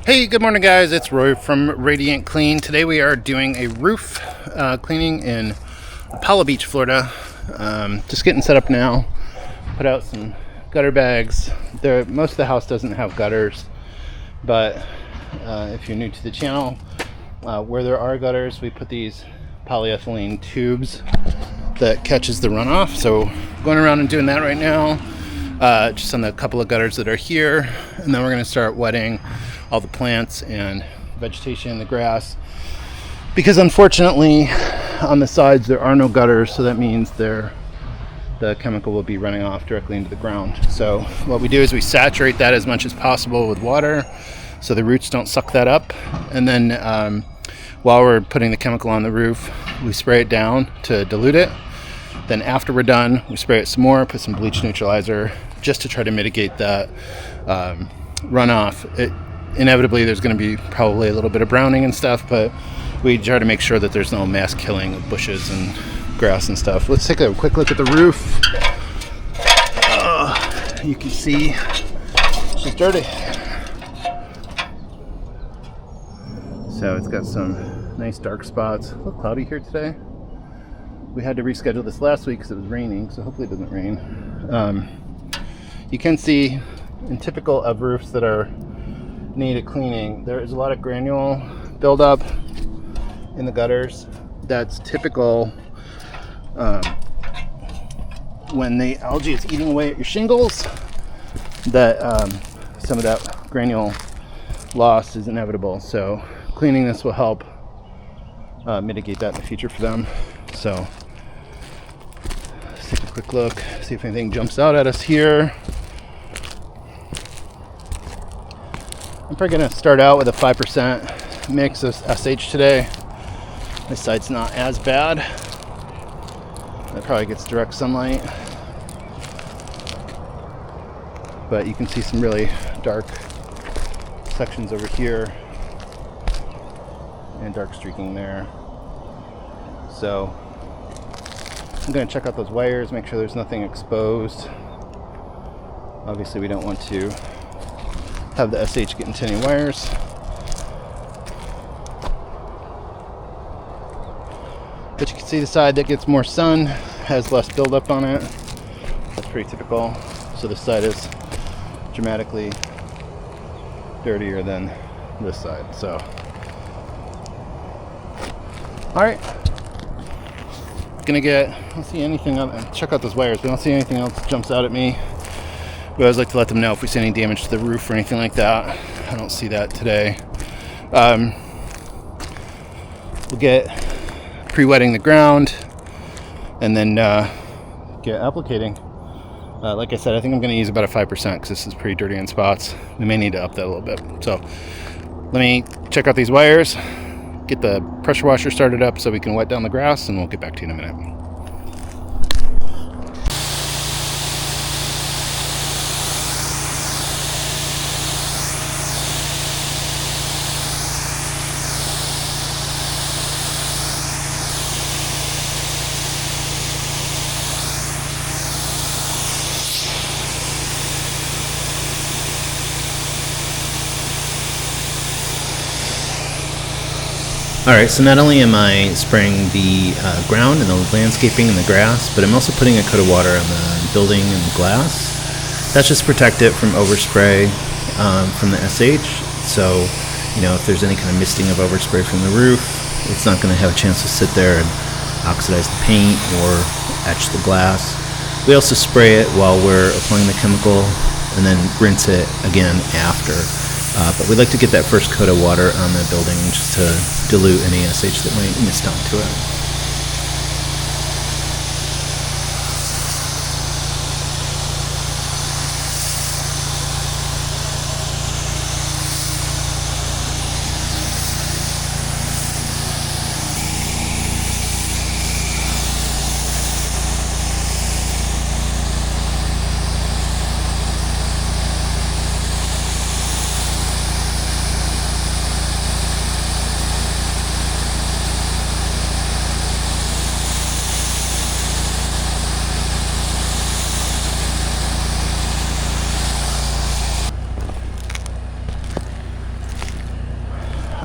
Hey, good morning guys, it's Roy from Radiant Clean. Today we are doing a roof cleaning in Apollo Beach, Florida. Just getting set up now. Put out some gutter bags. Most of the house doesn't have gutters, but if you're new to the channel, where there are gutters, we put these polyethylene tubes that catches the runoff. So going around and doing that right now, just on the couple of gutters that are here, and then we're going to start wetting all the plants and vegetation, the grass, because unfortunately on the sides there are no gutters, so that means the chemical will be running off directly into the ground. So what we do is we saturate that as much as possible with water so the roots don't suck that up, and then while we're putting the chemical on the roof, we spray it down to dilute it. Then after we're done, we spray it some more, put some bleach neutralizer just to try to mitigate that runoff. Inevitably there's going to be probably a little bit of browning and stuff, but we try to make sure that there's no mass killing of bushes and grass and stuff. Let's take a quick look at the roof. You can see she's dirty. So it's got some nice dark spots. A little cloudy here today. We had to reschedule this last week because it was raining, so hopefully it doesn't rain. You can see, in typical of roofs that are needed cleaning, there is a lot of granule buildup in the gutters. That's typical when the algae is eating away at your shingles, that some of that granule loss is inevitable. So cleaning this will help mitigate that in the future for them. So let's take a quick look, see if anything jumps out at us here. I'm probably going to start out with a 5% mix of SH today. This side's not as bad. That probably gets direct sunlight. But you can see some really dark sections over here and dark streaking there. So I'm going to check out those wires, make sure there's nothing exposed. Obviously we don't want to have the SH get into any wires. But you can see the side that gets more sun has less buildup on it. That's pretty typical. So this side is dramatically dirtier than this side. So, all right. I don't see anything else. Check out those wires. We don't see anything else that jumps out at me. We always like to let them know if we see any damage to the roof or anything like that. I don't see that today. We'll get pre-wetting the ground and then get applicating. Like I said, I think I'm going to use about a 5% because this is pretty dirty in spots. We may need to up that a little bit. So let me check out these wires, get the pressure washer started up so we can wet down the grass, and we'll get back to you in a minute. Alright, so not only am I spraying the ground and the landscaping and the grass, but I'm also putting a coat of water on the building and the glass. That's just to protect it from overspray from the SH. So, if there's any kind of misting of overspray from the roof, it's not going to have a chance to sit there and oxidize the paint or etch the glass. We also spray it while we're applying the chemical and then rinse it again after. But we'd like to get that first coat of water on the building just to dilute any SH that might mist onto it.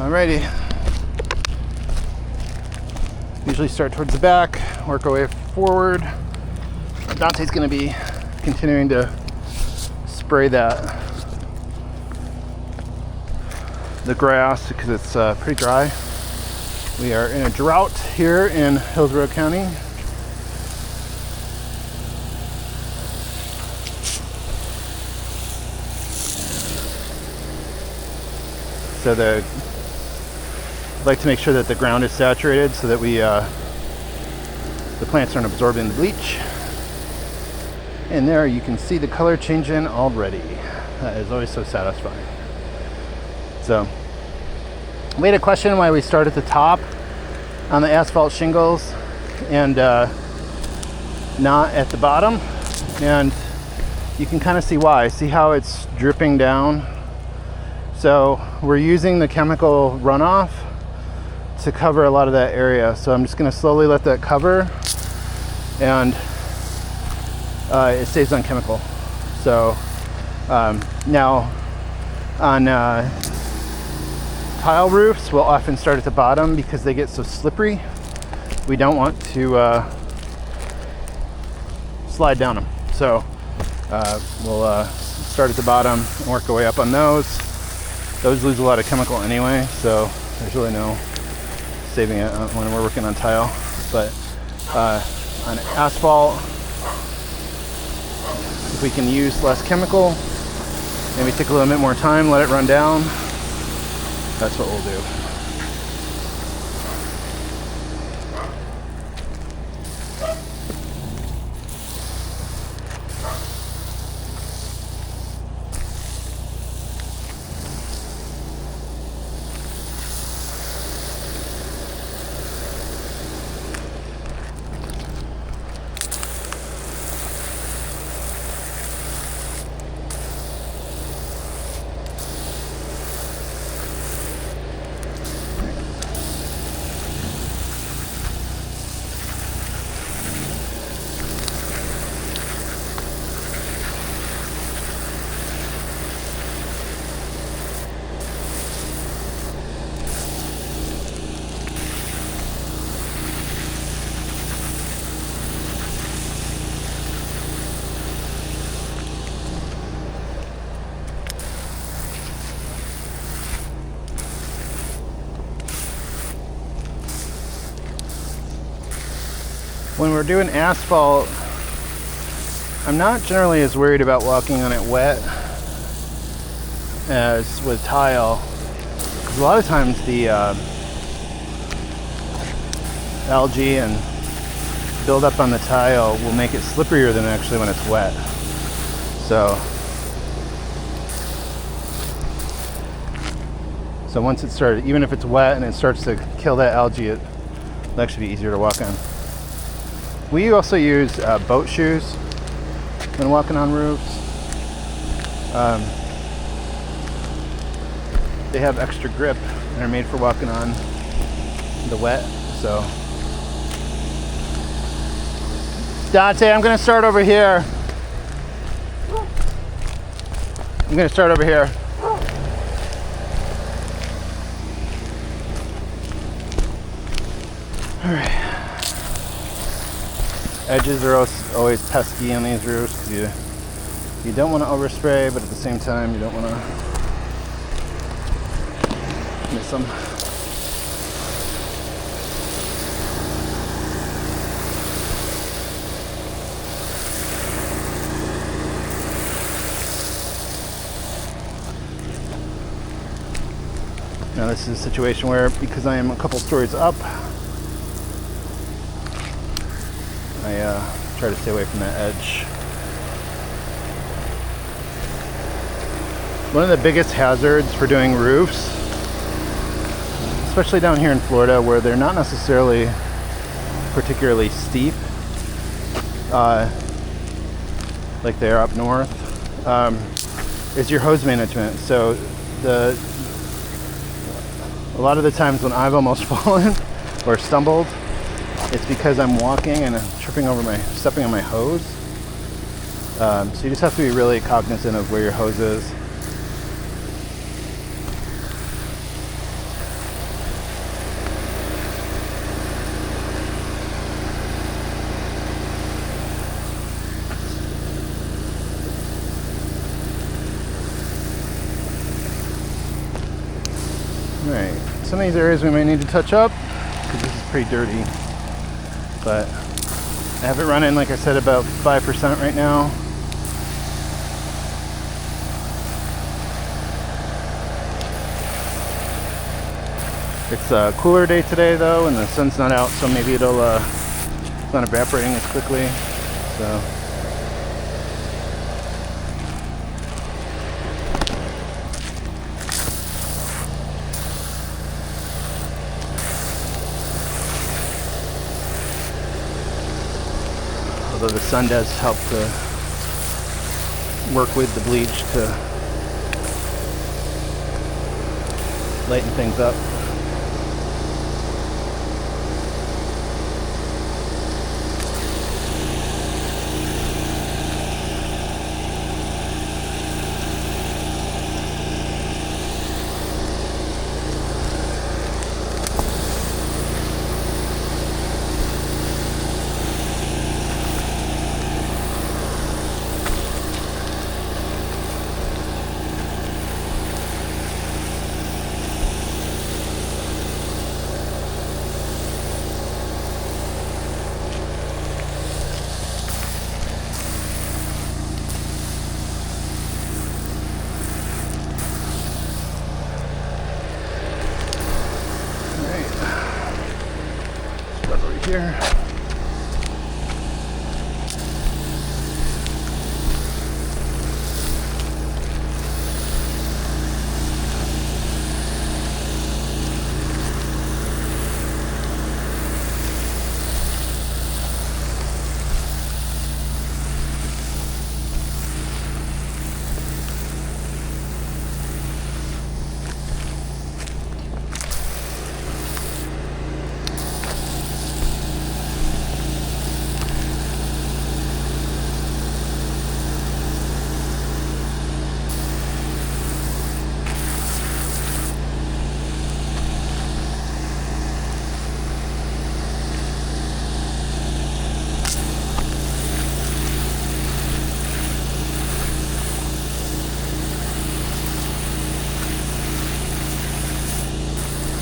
Alrighty. Usually start towards the back, work our way forward. Dante's going to be continuing to spray the grass because it's pretty dry. We are in a drought here in Hillsborough County. So I'd like to make sure that the ground is saturated so that the plants aren't absorbing the bleach. And there you can see the color changing already. That is always so satisfying. So we had a question why we start at the top on the asphalt shingles and not at the bottom. And you can kind of see why. See how it's dripping down? So we're using the chemical runoff to cover a lot of that area. So I'm just going to slowly let that cover, and it stays on chemical. So now on tile roofs, we'll often start at the bottom because they get so slippery. We don't want to slide down them. So we'll start at the bottom and work our way up on those. Those lose a lot of chemical anyway, so there's really no saving it when we're working on tile. But on asphalt, if we can use less chemical, maybe take a little bit more time, let it run down, that's what we'll do. When we're doing asphalt, I'm not generally as worried about walking on it wet as with tile, because a lot of times the algae and buildup on the tile will make it slipperier than actually when it's wet. So once it started, even if it's wet and it starts to kill that algae, it'll actually be easier to walk on. We also use boat shoes when walking on roofs. They have extra grip and are made for walking on the wet. So, Dante, I'm going to start over here. I'm going to start over here. All right. Edges are always pesky on these roofs because you don't want to overspray, but at the same time you don't want to miss them. Now this is a situation where, because I am a couple stories up, I try to stay away from that edge. One of the biggest hazards for doing roofs, especially down here in Florida where they're not necessarily particularly steep, like they are up north, is your hose management. So a lot of the times when I've almost fallen or stumbled, it's because I'm walking and stepping on my hose. So you just have to be really cognizant of where your hose is. Alright, some of these areas we might need to touch up because this is pretty dirty, but I have it running, like I said, about 5% right now. It's a cooler day today though, and the sun's not out, so maybe it's not evaporating as quickly. So although the sun does help to work with the bleach to lighten things up. Here.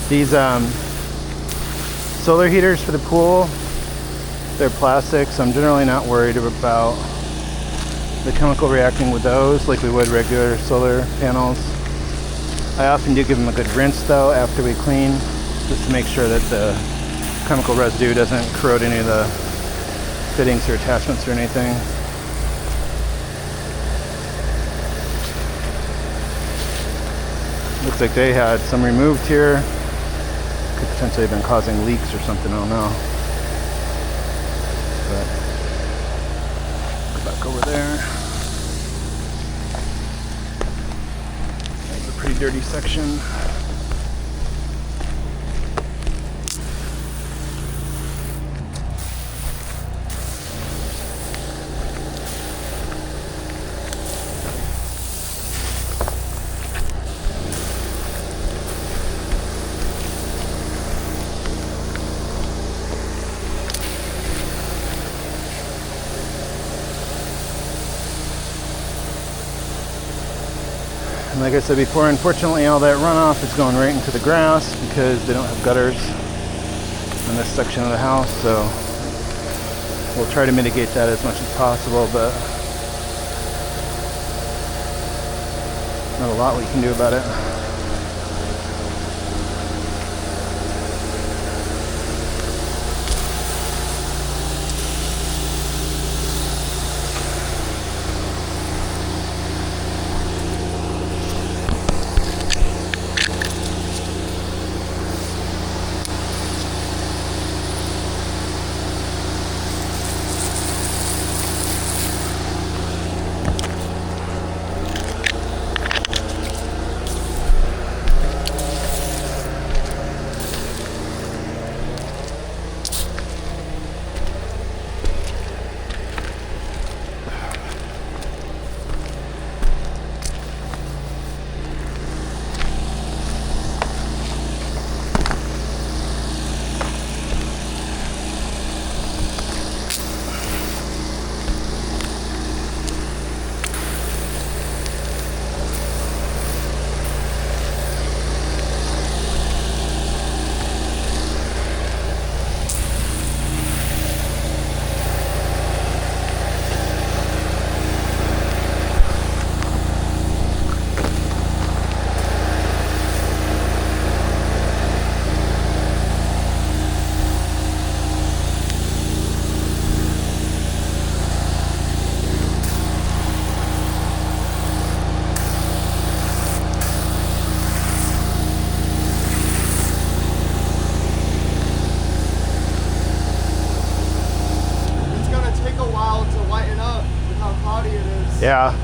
These solar heaters for the pool, they're plastic, so I'm generally not worried about the chemical reacting with those like we would regular solar panels. I often do give them a good rinse though after we clean, just to make sure that the chemical residue doesn't corrode any of the fittings or attachments or anything. Looks like they had some removed here. Could potentially have been causing leaks or something, I don't know. But go back over there. That's a pretty dirty section. And like I said before, unfortunately all that runoff is going right into the grass because they don't have gutters in this section of the house, so we'll try to mitigate that as much as possible, but not a lot we can do about it. Yeah.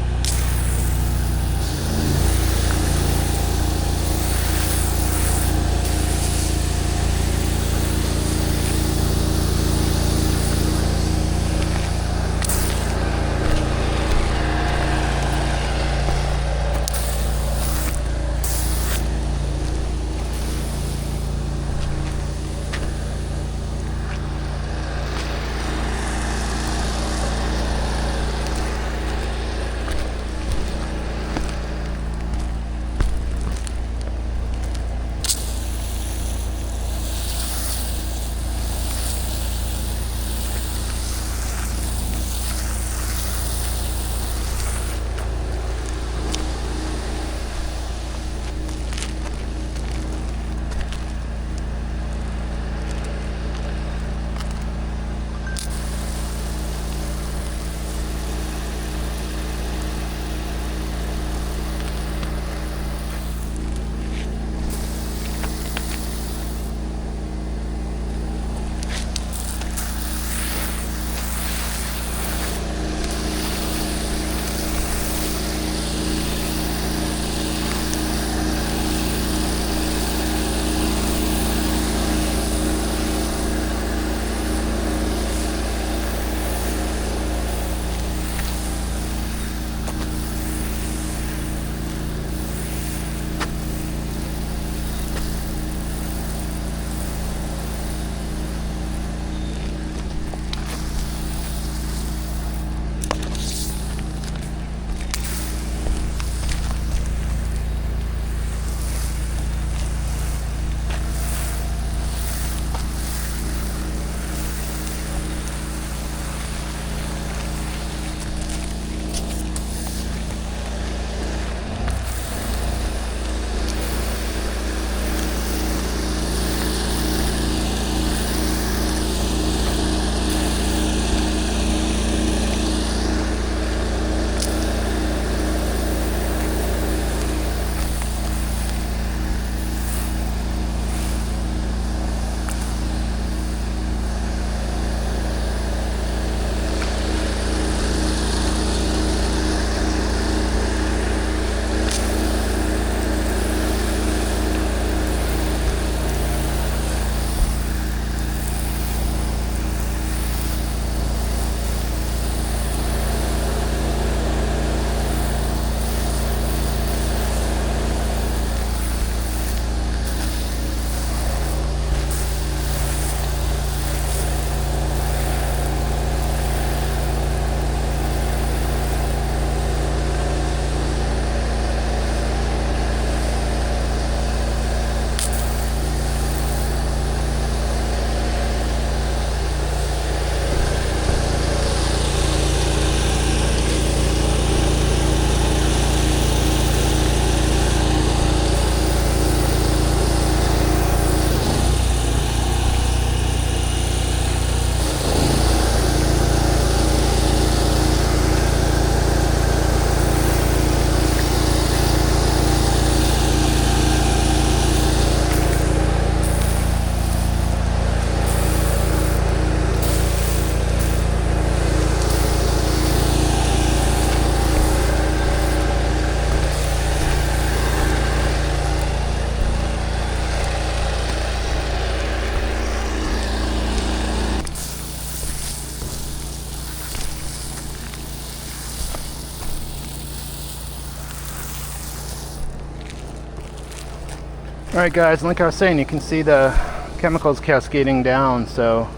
Alright guys, like I was saying, you can see the chemicals cascading down, so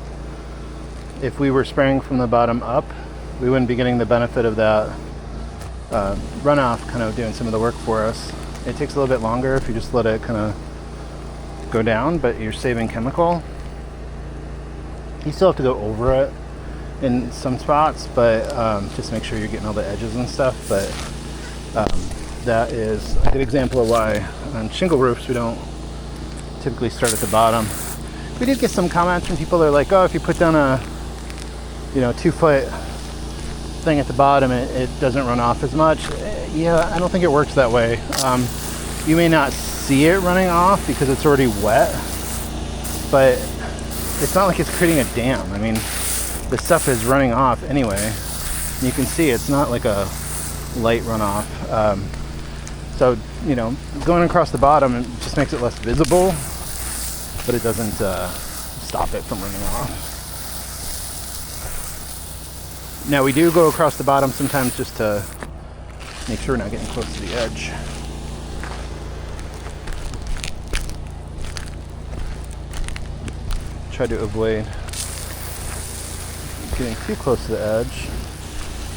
if we were spraying from the bottom up, we wouldn't be getting the benefit of that runoff kind of doing some of the work for us. It takes a little bit longer if you just let it kind of go down, but you're saving chemical. You still have to go over it in some spots, but just make sure you're getting all the edges and stuff. But that is a good example of why on shingle roofs we don't typically start at the bottom. We did get some comments from people that are like, oh, if you put down a 2-foot thing at the bottom, it doesn't run off as much. Yeah, I don't think it works that way. You may not see it running off because it's already wet, but it's not like it's creating a dam. I mean, the stuff is running off anyway. You can see it's not like a light runoff. So, you know, going across the bottom, it just makes it less visible, but it doesn't stop it from running off. Now we do go across the bottom sometimes just to make sure we're not getting close to the edge. Try to avoid getting too close to the edge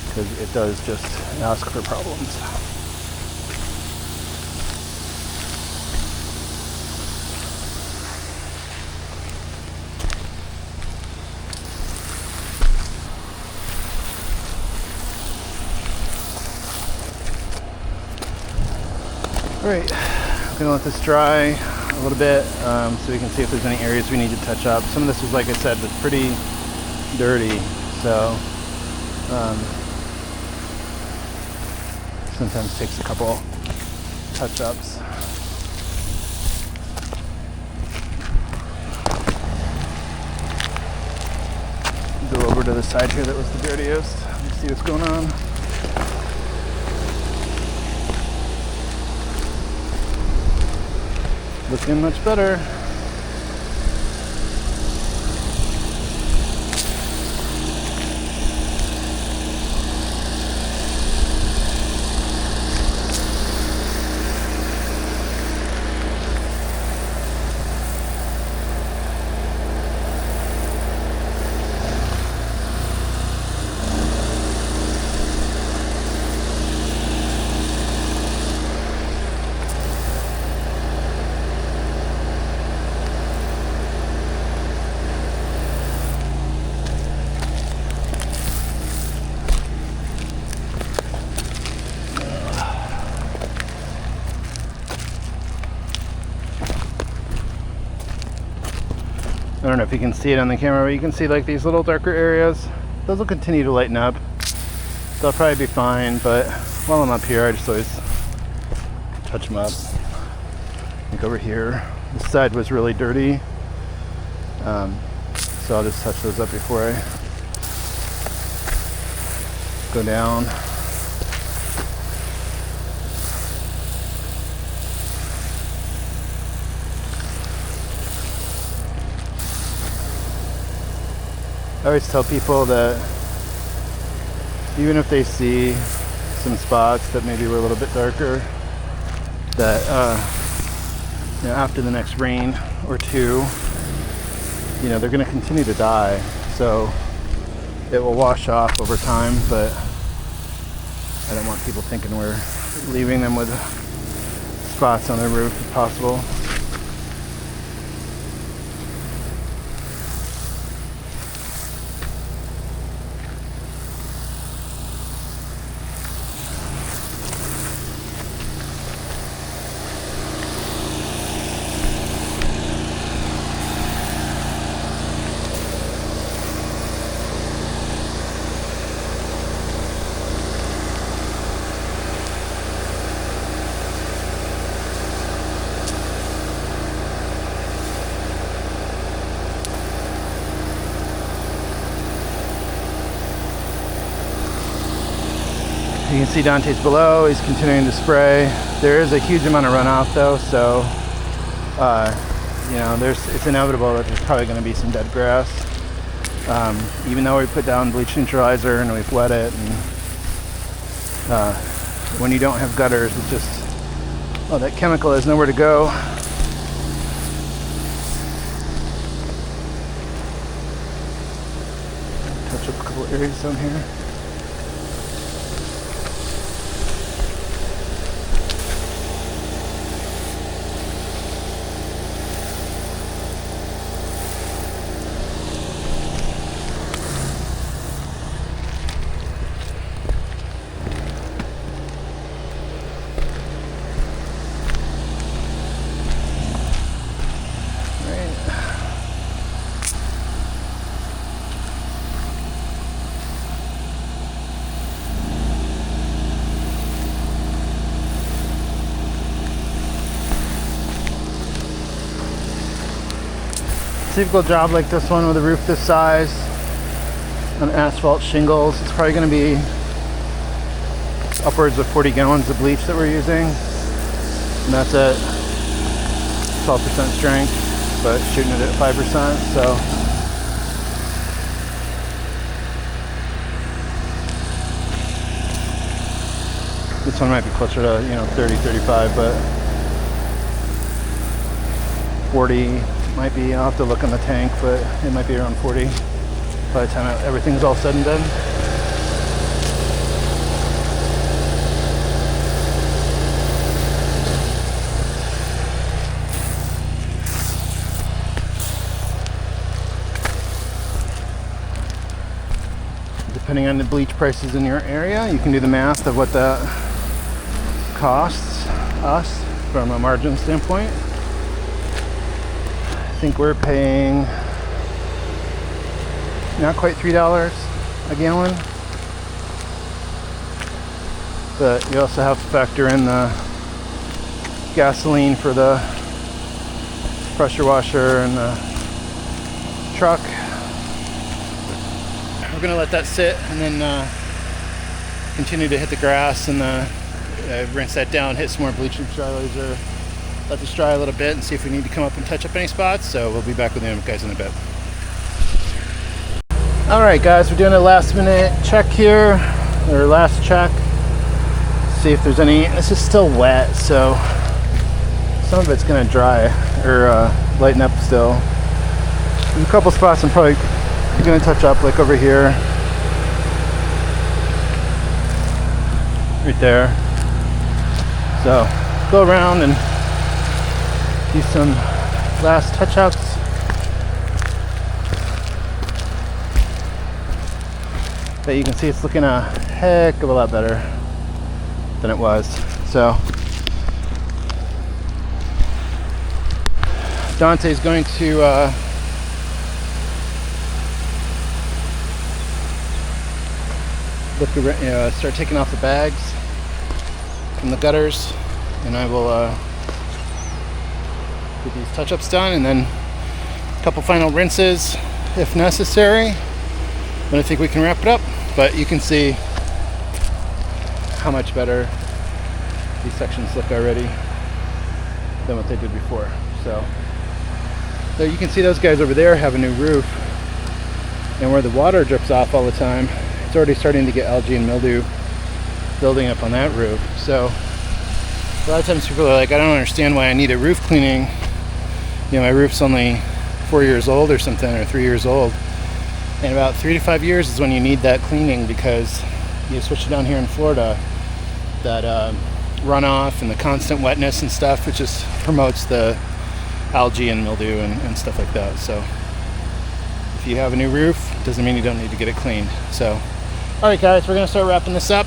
because it does just ask for problems. Alright, I'm going to let this dry a little bit so we can see if there's any areas we need to touch up. Some of this was, like I said, was pretty dirty, so sometimes takes a couple touch-ups. Go over to the side here that was the dirtiest. Let's see what's going on. Looking much better. I don't know if you can see it on the camera, but you can see like these little darker areas. Those will continue to lighten up. They'll probably be fine, but while I'm up here, I just always touch them up. Like over here, this side was really dirty, so I'll just touch those up before I go down. I always tell people that even if they see some spots that maybe were a little bit darker, that you know, after the next rain or two, you know, they're going to continue to die. So it will wash off over time, but I don't want people thinking we're leaving them with spots on their roof if possible. You can see Dante's below, he's continuing to spray. There is a huge amount of runoff though, so you know, it's inevitable that there's probably going to be some dead grass. Even though we put down bleach neutralizer and we've wet it, and when you don't have gutters, it's just, oh, that chemical has nowhere to go. Touch up a couple areas down here. Typical job like this one with a roof this size on asphalt shingles, it's probably going to be upwards of 40 gallons of bleach that we're using, and that's at 12% strength, but shooting it at 5%. So this one might be closer to 30, 35, but 40 might be. I'll have to look on the tank, but it might be around 40 by the time everything's all said and done. Depending on the bleach prices in your area, you can do the math of what that costs us from a margin standpoint. I think we're paying not quite $3 a gallon, but you also have to factor in the gasoline for the pressure washer and the truck. We're gonna let that sit and then continue to hit the grass and rinse that down, hit some more bleach neutralizer, let this dry a little bit and see if we need to come up and touch up any spots. So we'll be back with you guys in a bit. All right, guys, we're doing a last minute check here, or last check. See if there's any. This is still wet, so some of it's gonna dry or lighten up still. There's a couple spots I'm probably gonna touch up, like over here, right there. So go around and do some last touch-ups. But you can see it's looking a heck of a lot better than it was. So Dante's going to start taking off the bags from the gutters, and I will get these touch-ups done, and then a couple final rinses if necessary. Then I think we can wrap it up. But you can see how much better these sections look already than what they did before. So you can see those guys over there have a new roof, and where the water drips off all the time, it's already starting to get algae and mildew building up on that roof. So a lot of times people are like, I don't understand why I need a roof cleaning. My roof's only 4 years old or something, or 3 years old. And about 3 to 5 years is when you need that cleaning, because especially down here in Florida, that runoff and the constant wetness and stuff, it just promotes the algae and mildew and stuff like that. So if you have a new roof, it doesn't mean you don't need to get it cleaned. So all right, guys, we're gonna start wrapping this up.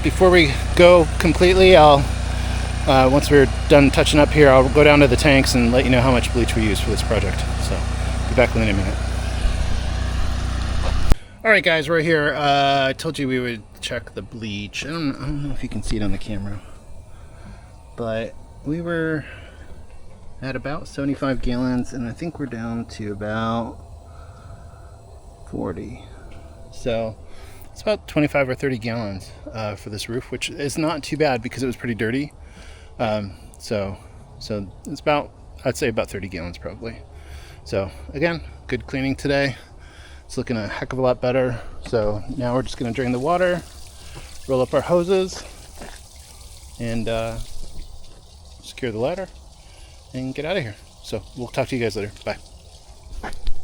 Before we go completely, once we're done touching up here, I'll go down to the tanks and let you know how much bleach we use for this project. So be back within a minute. All right, guys, we're here. I told you we would check the bleach. I don't know if you can see it on the camera, but we were at about 75 gallons, and I think we're down to about 40. So it's about 25 or 30 gallons for this roof, which is not too bad because it was pretty dirty. So it's about, I'd say about 30 gallons probably. So again, good cleaning today. It's looking a heck of a lot better. So now we're just gonna drain the water, roll up our hoses, and secure the ladder and get out of here. So we'll talk to you guys later. Bye.